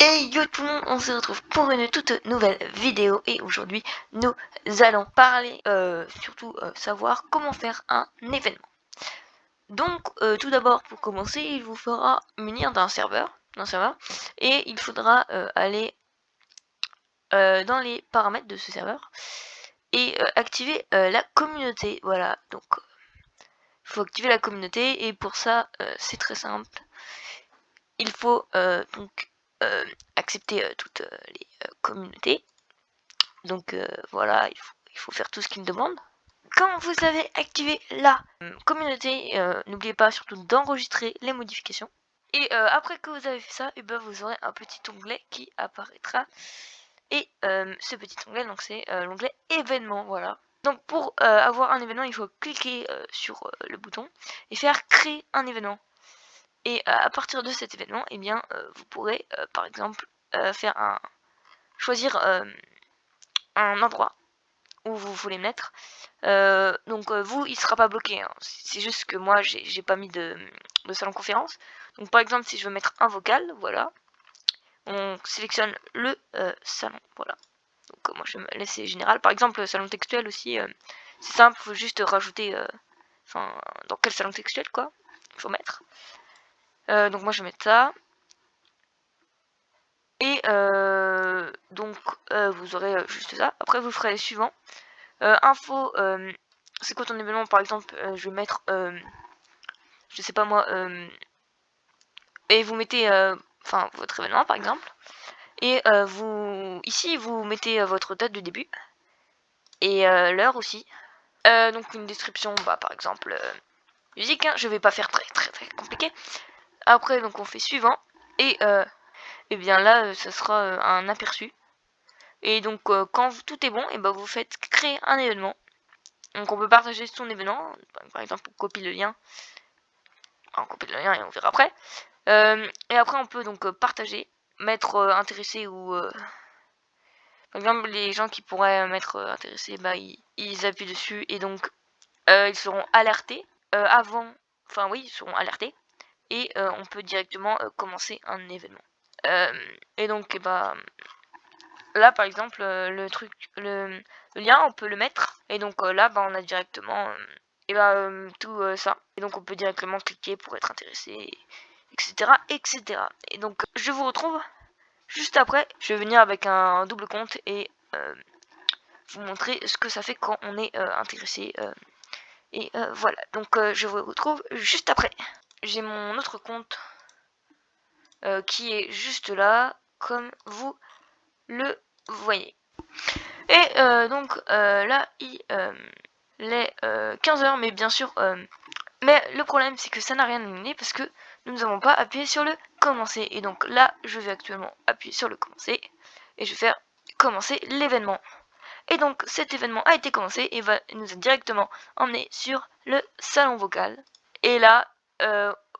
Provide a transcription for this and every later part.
Et yo tout le monde, on se retrouve pour une toute nouvelle vidéo et aujourd'hui nous allons parler, savoir comment faire un événement. Donc tout d'abord pour commencer il vous faudra munir d'un serveur et il faudra aller dans les paramètres de ce serveur et activer la communauté. Voilà, donc il faut activer la communauté et pour ça c'est très simple. Il faut accepter toutes les communautés. Donc voilà, il faut faire tout ce qu'il me demande. Quand vous avez activé la communauté, n'oubliez pas surtout d'enregistrer les modifications. Et après que vous avez fait ça, et ben vous aurez un petit onglet qui apparaîtra. Et ce petit onglet, donc c'est l'onglet événement, voilà. Donc pour avoir un événement, il faut cliquer sur le bouton et faire créer un événement. Et à partir de cet événement, eh bien, vous pourrez par exemple choisir un endroit où vous voulez mettre. Donc vous, il sera pas bloqué, hein. C'est juste que moi, j'ai pas mis de salon conférence. Donc par exemple, si je veux mettre un vocal, voilà, on sélectionne le salon, voilà. Donc moi, je vais me laisser général. Par exemple, salon textuel aussi, c'est simple, faut juste rajouter, dans quel salon textuel quoi, il faut mettre. Donc moi je vais mettre ça. Et donc vous aurez juste ça. Après vous ferez les suivants. Info, c'est quoi ton événement par exemple, je vais mettre, je sais pas moi, et vous mettez votre événement par exemple. Et ici vous mettez votre date de début. Et l'heure aussi. Donc une description, par exemple, musique, hein, je vais pas faire très compliqué. Après donc on fait suivant. Et bien là ça sera un aperçu. Et donc quand tout est bon, et ben vous faites créer un événement. Donc on peut partager son événement, par exemple on copie le lien. On copie le lien et on verra après. Et après on peut donc partager, mettre intéressé ou par exemple les gens qui pourraient mettre intéressé, ils appuient dessus et donc ils seront alertés ils seront alertés et on peut directement commencer un événement. Et donc là par exemple le lien on peut le mettre et donc là on a directement tout ça et donc on peut directement cliquer pour être intéressé, etc. Et donc je vous retrouve juste après. Je vais venir avec un double compte et vous montrer ce que ça fait quand on est intéressé et voilà, donc je vous retrouve juste après. J'ai mon autre compte qui est juste là comme vous le voyez. Et donc là il est 15h, mais bien sûr mais le problème c'est que ça n'a rien donné parce que nous n'avons pas appuyé sur le commencer. Et donc là je vais actuellement appuyer sur le commencer et je vais faire commencer l'événement. Et donc cet événement a été commencé et va nous directement emmener sur le salon vocal. Et là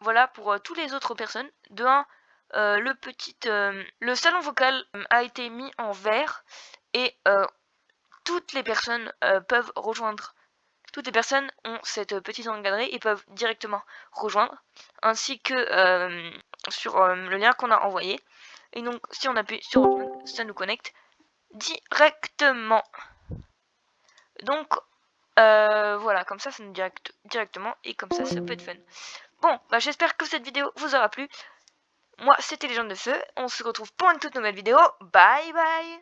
voilà pour toutes les autres personnes. De 1, le salon vocal a été mis en vert et toutes les personnes peuvent rejoindre. Toutes les personnes ont cette petite encadrée et peuvent directement rejoindre, ainsi que sur le lien qu'on a envoyé. Et donc si on appuie sur rejoindre, ça nous connecte directement. Donc voilà, comme ça nous connecte directement et comme ça peut être fun. Bon, j'espère que cette vidéo vous aura plu. Moi c'était Légende de Feu, on se retrouve pour une toute nouvelle vidéo. Bye bye.